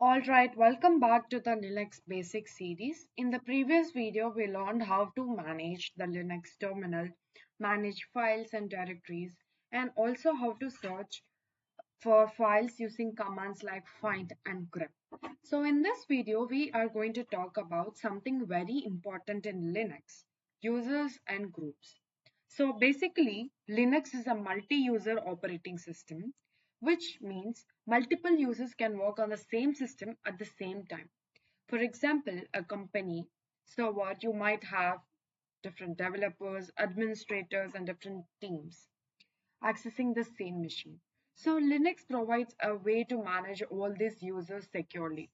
Alright, welcome back to the Linux Basic series. In the previous video, we learned how to manage the Linux terminal, manage files and directories, and also how to search for files using commands like find and grep. So in this video, we are going to talk about something very important in Linux, users and groups. So basically, Linux is a multi-user operating system, which means multiple users can work on the same system at the same time. For example, a company, so what you might have different developers, administrators, and different teams accessing the same machine. So Linux provides a way to manage all these users securely.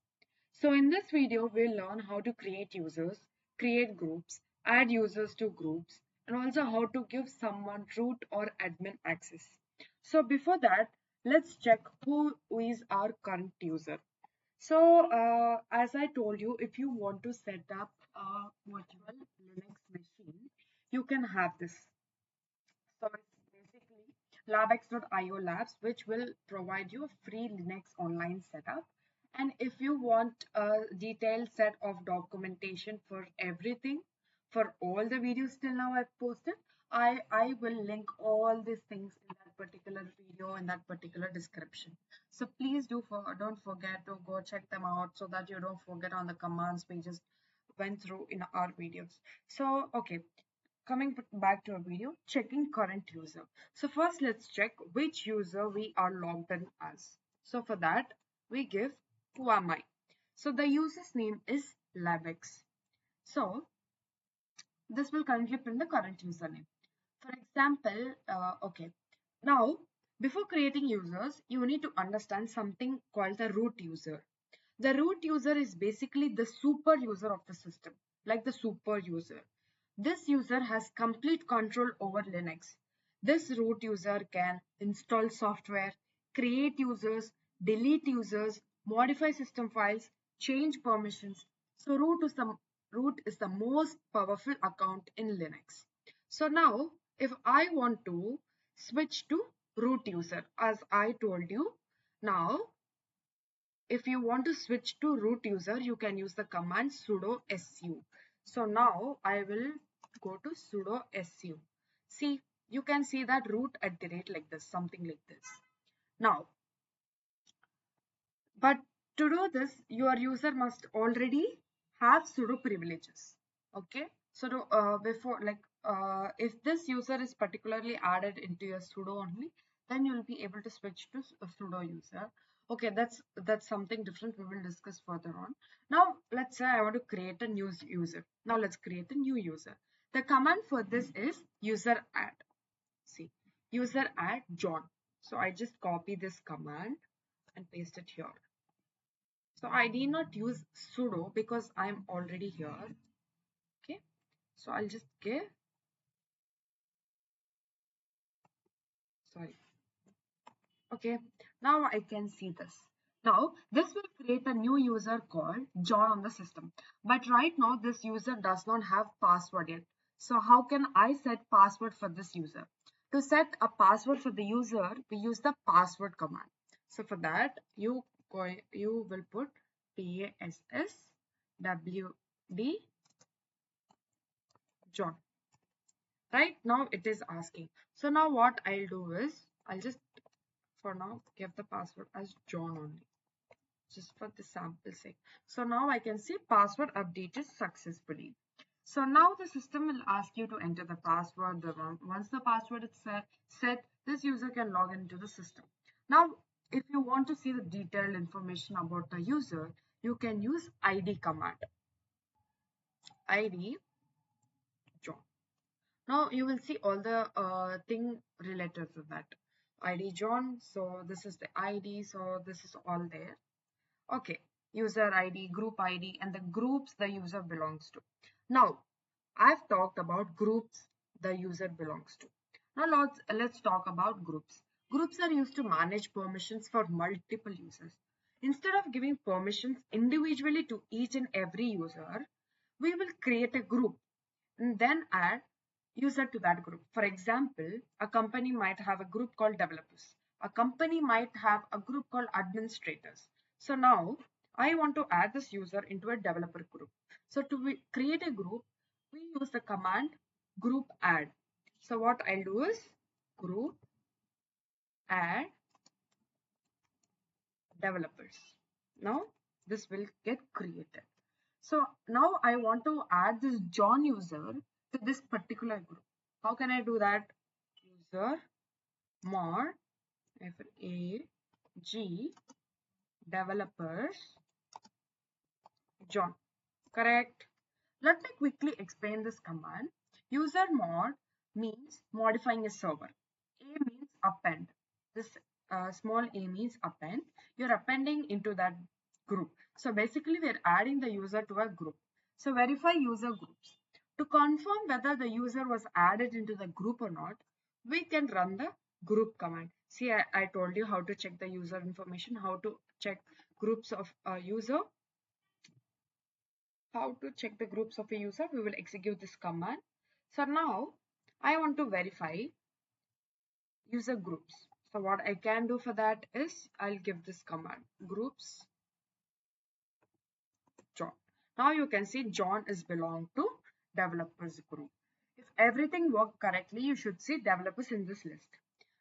So in this video, we'll learn how to create users, create groups, add users to groups, and also how to give someone root or admin access. So before that, let's check who is our current user. So as I told you, if you want to set up a virtual Linux machine, you can have this. So it's basically labx.io labs, which will provide you a free Linux online setup. And if you want a detailed set of documentation for everything, for all the videos till now I've posted, I will link all these things in that particular video in that particular description. So please don't forget to go check them out so that you don't forget on the commands we just went through in our videos. So okay, coming back to our video, checking current user. So first let's check which user we are logged in as. So for that, we give who am I. So the user's name is Lavex. So this will currently print the current username. For example, okay. Now, before creating users, you need to understand something called the root user. The root user is basically the super user of the system, like the super user. This user has complete control over Linux. This root user can install software, create users, delete users, modify system files, change permissions. So root is the most powerful account in Linux. So now if I want to switch to root user, as I told you, now if you want to switch to root user, you can use the command sudo su. So now I will go to sudo su. See, you can see that root at the rate like this, something like this. Now, but to do this, your user must already have sudo privileges. Okay. So before, like, if this user is particularly added into your sudo only, then you will be able to switch to a sudo user. Okay, that's something different. We will discuss further on. Now, let's say I want to create a new user. Now, let's create a new user. The command for this is useradd. See, useradd John. So I just copy this command and paste it here. So I need not use sudo because I'm already here. Okay. So I'll just give, sorry. Okay. Now I can see this. Now this will create a new user called John on the system. But right now this user does not have password yet. So how can I set password for this user? To set a password for the user, we use the password command. So for that, you will put passwd John. Right now it is asking. So now what I'll do is I'll just for now give the password as John only, just for the sample sake. So now I can see password updated successfully. So now the system will ask you to enter the password. Once the password is set, this user can log into the system. Now if you want to see the detailed information about the user, you can use id command. id John. Now you will see all the thing related to that. ID John, so this is the ID, so this is all there. Okay, user ID, group ID, and the groups the user belongs to. Now, I've talked about groups the user belongs to. Now let's talk about groups. Groups are used to manage permissions for multiple users. Instead of giving permissions individually to each and every user, we will create a group and then add user to that group. For example, a company might have a group called developers. A company might have a group called administrators. So now I want to add this user into a developer group. So to create a group, we use the command groupadd. So what I'll do is group add developers. Now this will get created. So now I want to add this John user to this particular group. How can I do that? User mod a g developers John. Correct. Let me quickly explain this command. User mod means modifying a server. A means append. This small a means append. You're appending into that group. So basically we're adding the user to a group. So verify user groups. To confirm whether the user was added into the group or not, we can run the group command. See, I told you how to check the user information, how to check groups of a user. How to check the groups of a user, we will execute this command. So now I want to verify user groups. So what I can do for that is I'll give this command groups John. Now you can see John is belong to developers group. If everything worked correctly, you should see developers in this list.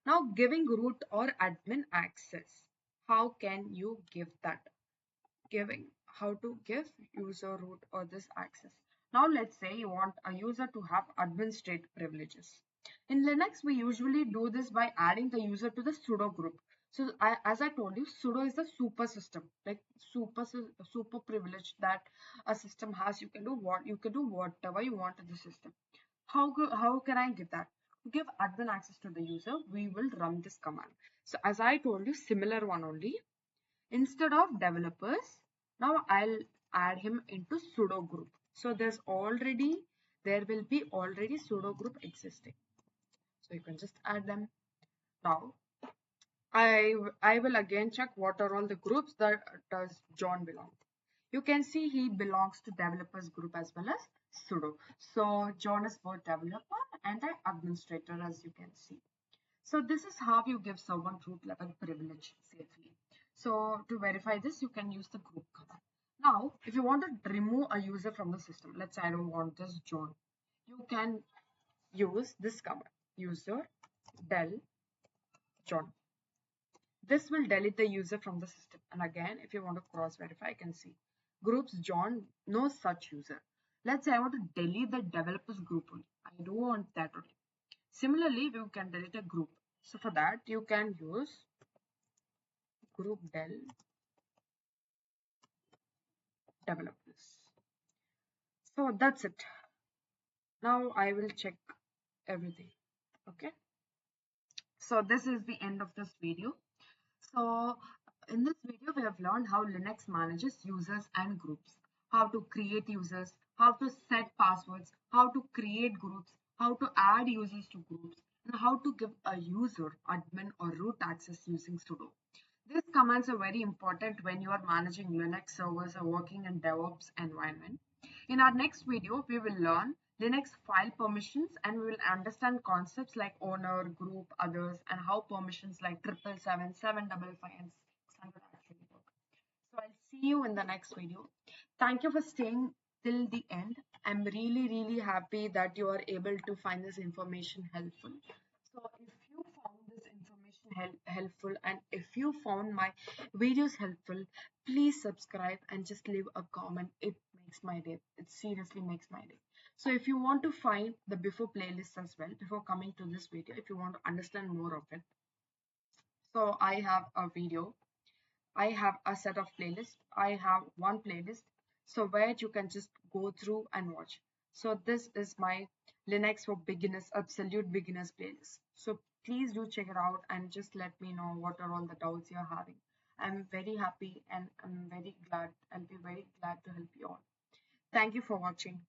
Now giving root or admin access. How can you give that? How to give user root or this access. Now let's say you want a user to have administrative privileges. In Linux, we usually do this by adding the user to the sudo group. So as I told you, sudo is the super system, like super privilege that a system has. You can do whatever you want to the system. How can I give that? To give admin access to the user, we will run this command. So as I told you, similar one only. Instead of developers, now I'll add him into sudo group. So there will be already sudo group existing. So you can just add them. Now I will again check what are all the groups that does John belong. You can see he belongs to developers group as well as sudo. So John is both developer and an administrator, as you can see. So this is how you give someone root level privilege safely. So to verify this, you can use the group command. Now, if you want to remove a user from the system, let's say I don't want this John, you can use this command, user del John. This will delete the user from the system. And again, if you want to cross verify, I can see groups John, no such user. Let's say I want to delete the developers group only. I don't want that only. Similarly, you can delete a group. So for that, you can use group del developers. So that's it. Now I will check everything. Okay. So this is the end of this video. So in this video, we have learned how Linux manages users and groups, how to create users, how to set passwords, how to create groups, how to add users to groups, and how to give a user admin or root access using sudo. These commands are very important when you are managing Linux servers or working in DevOps environment. In our next video, we will learn Linux file permissions and we will understand concepts like owner, group, others, and how permissions like 777, 755, and 600 actually work. So I'll see you in the next video. Thank you for staying till the end. I'm really happy that you are able to find this information helpful. So if you found this information helpful and if you found my videos helpful, please subscribe and just leave a comment. It makes my day. It seriously makes my day. So if you want to find the before playlist as well, before coming to this video, if you want to understand more of it, so I have a video, I have a set of playlists. I have one playlist, so where you can just go through and watch. So this is my Linux for beginners, absolute beginners playlist. So please do check it out and just let me know what are all the doubts you're having. I'm very happy and I'm very glad. I'll be very glad to help you all. Thank you for watching.